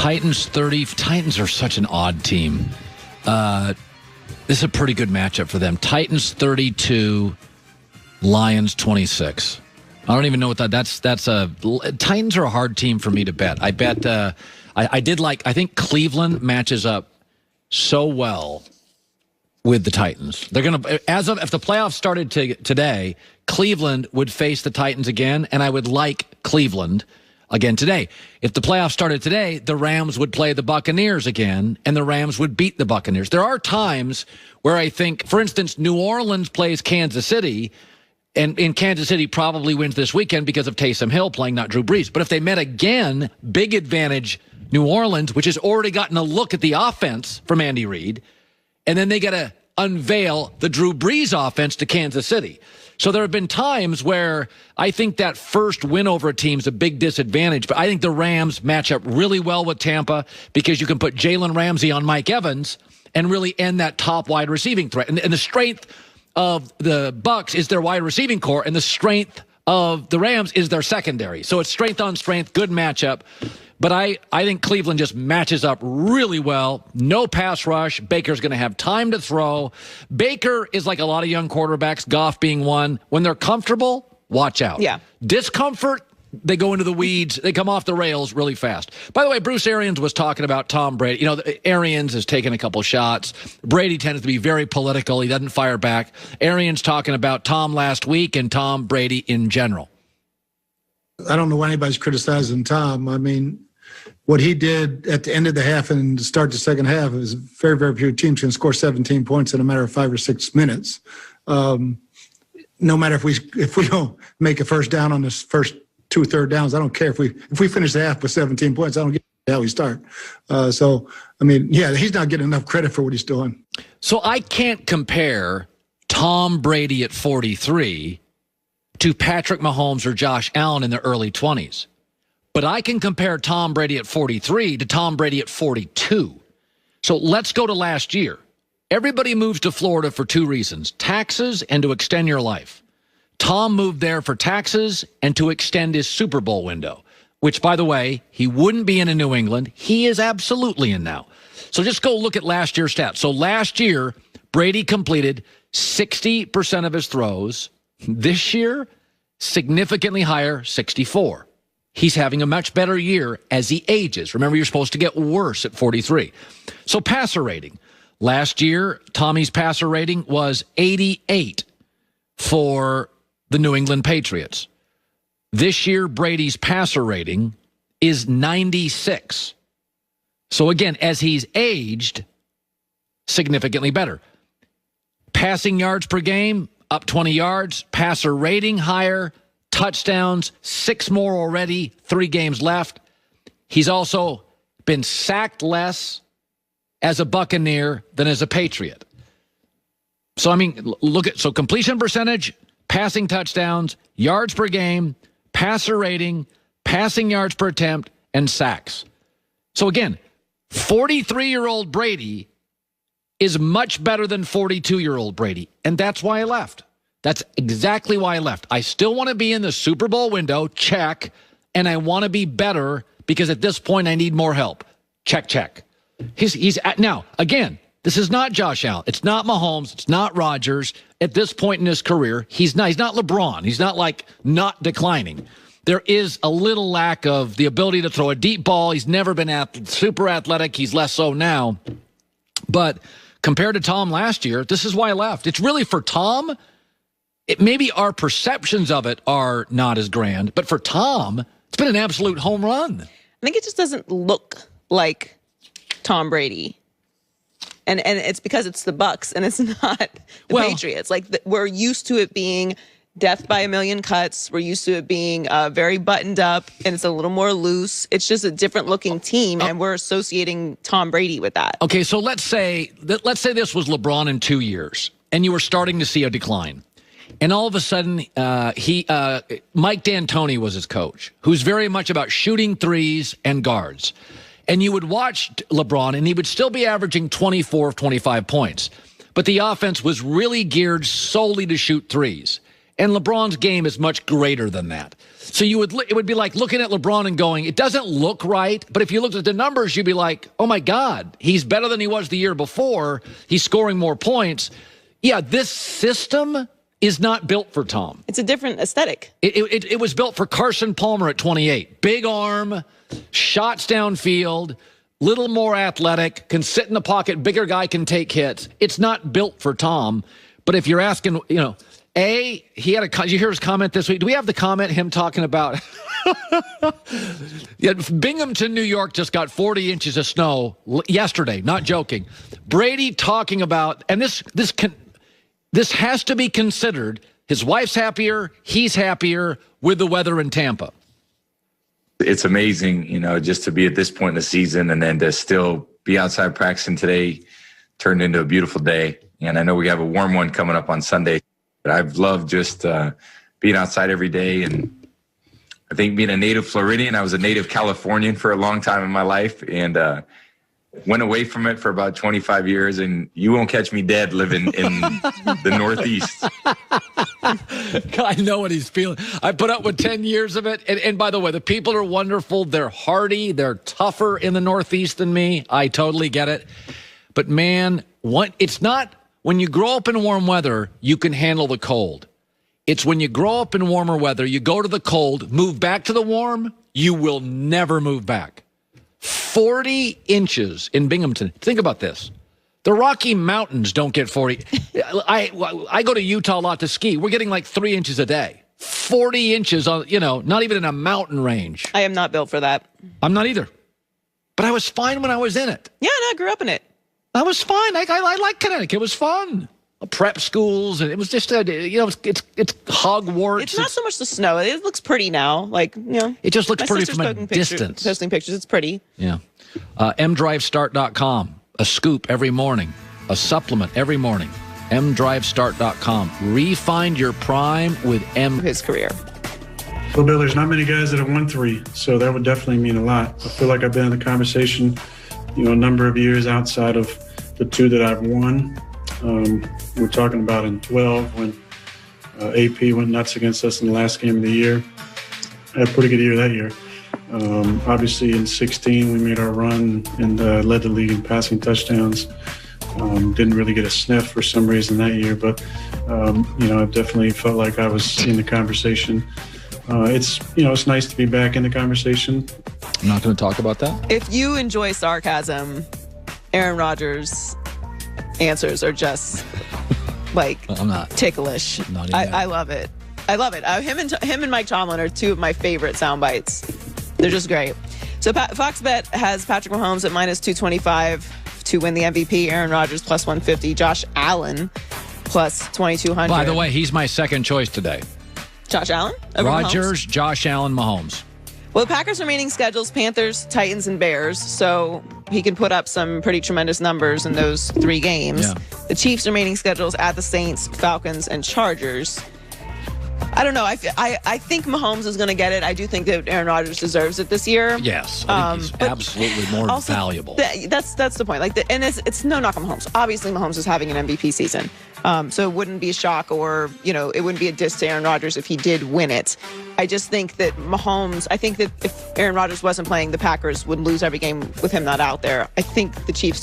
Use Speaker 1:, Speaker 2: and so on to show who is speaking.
Speaker 1: Titans 30. Titans are such an odd team. This is a pretty good matchup for them. Titans 32, Lions 26. I don't even know what that's Titans are a hard team for me to bet. I bet I think Cleveland matches up so well with the Titans. They're going to, if the playoffs started today, Cleveland would face the Titans again, and I would like Cleveland again today. If the playoffs started today, the Rams would play the Buccaneers again, and the Rams would beat the Buccaneers. There are times where I think, for instance, New Orleans plays Kansas City, and Kansas City probably wins this weekend because of Taysom Hill playing, not Drew Brees. But if they met again, big advantage New Orleans, which has already gotten a look at the offense from Andy Reid, and then they got to unveil the Drew Brees offense to Kansas City. So there have been times where I think that first win over a team is a big disadvantage, but I think the Rams match up really well with Tampa because you can put Jalen Ramsey on Mike Evans and really end that top wide receiving threat. And the strength of the Bucs is their wide receiving core, and the strength of the Rams is their secondary. So it's strength on strength, good matchup. But I think Cleveland just matches up really well. No pass rush. Baker's going to have time to throw. Baker is like a lot of young quarterbacks, Goff being one. When they're comfortable, watch out.
Speaker 2: Yeah.
Speaker 1: Discomfort, they go into the weeds. They come off the rails really fast. By the way, Bruce Arians was talking about Tom Brady. You know, Arians has taken a couple shots. Brady tends to be very political. He doesn't fire back. Arians talking about Tom last week and Tom Brady in general.
Speaker 3: I don't know why anybody's criticizing Tom. I mean, what he did at the end of the half and to start the second half is very, very few teams can score 17 points in a matter of 5 or 6 minutes. No matter if we don't make a first down on this first 2 third downs, I don't care if we finish the half with 17 points. I don't get how we start. So I mean, yeah, he's not getting enough credit for what he's doing.
Speaker 1: So I can't compare Tom Brady at 43 to Patrick Mahomes or Josh Allen in their early 20s. But I can compare Tom Brady at 43 to Tom Brady at 42. So let's go to last year. Everybody moves to Florida for 2 reasons, taxes and to extend your life. Tom moved there for taxes and to extend his Super Bowl window, which, by the way, he wouldn't be in New England. He is absolutely in now. So just go look at last year's stats. So last year, Brady completed 60% of his throws. This year, significantly higher, 64. He's having a much better year as he ages. Remember, you're supposed to get worse at 43. So passer rating. Last year, Tommy's passer rating was 88 for the New England Patriots. This year, Brady's passer rating is 96. So again, as he's aged, significantly better. Passing yards per game, up 20 yards. Passer rating higher. Touchdowns, 6 more already, 3 games left. He's also been sacked less as a Buccaneer than as a Patriot. So, I mean, so completion percentage, passing touchdowns, yards per game, passer rating, passing yards per attempt, and sacks. So again, 43-year-old Brady is much better than 42-year-old Brady, and that's why I left. That's exactly why I left. I still want to be in the Super Bowl window, check, and I want to be better because at this point I need more help. Check, check. Now, again, this is not Josh Allen. It's not Mahomes. It's not Rodgers. At this point in his career, he's not LeBron. He's not like not declining. There is a little lack of the ability to throw a deep ball. He's never been super athletic. He's less so now. But compared to Tom last year, this is why I left. It's really for Tom. Maybe our perceptions of it are not as grand, but for Tom, it's been an absolute home run.
Speaker 2: I think it just doesn't look like Tom Brady. And it's because it's the Bucs and it's not the Patriots. Like we're used to it being death by a million cuts. We're used to it being very buttoned up and it's a little more loose. It's just a different looking team and we're associating Tom Brady with that.
Speaker 1: Okay, so let's say this was LeBron in 2 years and you were starting to see a decline. And all of a sudden, Mike D'Antoni was his coach, who's very much about shooting threes and guards. And you would watch LeBron, and he would still be averaging 24 of 25 points. But the offense was really geared solely to shoot threes. And LeBron's game is much greater than that. So it would be like looking at LeBron and going, it doesn't look right. But if you looked at the numbers, you'd be like, oh, my God, he's better than he was the year before. He's scoring more points. Yeah, this system is not built for Tom.
Speaker 2: It's a different aesthetic.
Speaker 1: It was built for Carson Palmer at 28. Big arm, shots downfield, little more athletic, can sit in the pocket, bigger guy can take hits. It's not built for Tom. But if you're asking, he had did you hear his comment this week? Do we have the comment, him talking about Binghamton, New York just got 40 inches of snow yesterday, not joking. Brady talking about, and this has to be considered, his wife's happier, he's happier with the weather in Tampa.
Speaker 4: It's amazing, just to be at this point in the season and then to still be outside practicing today turned into a beautiful day. And I know we have a warm one coming up on Sunday. But I've loved just being outside every day. And I think being a native Floridian, I was a native Californian for a long time in my life and went away from it for about 25 years. And you won't catch me dead living in the Northeast.
Speaker 1: I know what he's feeling. I put up with 10 years of it. And by the way, the people are wonderful. They're hardy. They're tougher in the Northeast than me. I totally get it. But, man, it's not... When you grow up in warm weather, you can handle the cold. It's when you grow up in warmer weather, you go to the cold, move back to the warm, you will never move back. 40 inches in Binghamton. Think about this. The Rocky Mountains don't get 40. I go to Utah a lot to ski. We're getting like 3 inches a day. 40 inches, on, not even in a mountain range.
Speaker 2: I am not built for that. I'm
Speaker 1: not either. But I was fine when I was in it.
Speaker 2: Yeah, no, I grew up in it.
Speaker 1: I was fine. I like Connecticut. It was fun. Prep schools, and it was just, it's Hogwarts.
Speaker 2: It's not so much the snow. It looks pretty now.
Speaker 1: It just looks pretty from a distance.
Speaker 2: Posting pictures. It's pretty.
Speaker 1: Yeah. mdrivestart.com. A scoop every morning. A supplement every morning. mdrivestart.com. Refine your prime with M.
Speaker 2: His career.
Speaker 5: Well, Bill, there's not many guys that have won 3, so that would definitely mean a lot. I feel like I've been in the conversation a number of years outside of the 2 that I've won. We're talking about in 12 when AP went nuts against us in the last game of the year. I had a pretty good year that year. Obviously in 16 we made our run and led the league in passing touchdowns. Didn't really get a sniff for some reason that year, but I definitely felt like I was in the conversation. It's nice to be back in the conversation.
Speaker 1: I'm not going to talk about that.
Speaker 2: If you enjoy sarcasm, Aaron Rodgers' answers are just
Speaker 1: I'm not
Speaker 2: ticklish. I love it. I love it. Him and Mike Tomlin are 2 of my favorite sound bites. They're just great. So Fox Bet has Patrick Mahomes at minus 225 to win the MVP. Aaron Rodgers plus 150. Josh Allen plus 2,200.
Speaker 1: By the way, he's my second choice today.
Speaker 2: Josh Allen?
Speaker 1: Rodgers, Josh Allen, Mahomes.
Speaker 2: Well, the Packers' remaining schedules, Panthers, Titans, and Bears, so he can put up some pretty tremendous numbers in those 3 games.
Speaker 1: Yeah.
Speaker 2: The Chiefs' remaining schedules at the Saints, Falcons, and Chargers. I don't know. I think Mahomes is going to get it. I do think that Aaron Rodgers deserves it this year.
Speaker 1: Yes, I think he's absolutely more valuable.
Speaker 2: That's the point. And it's no knock on Mahomes. Obviously, Mahomes is having an MVP season, so it wouldn't be a shock or it wouldn't be a diss to Aaron Rodgers if he did win it. I just think that Mahomes. I think that if Aaron Rodgers wasn't playing, the Packers would lose every game with him not out there. I think the Chiefs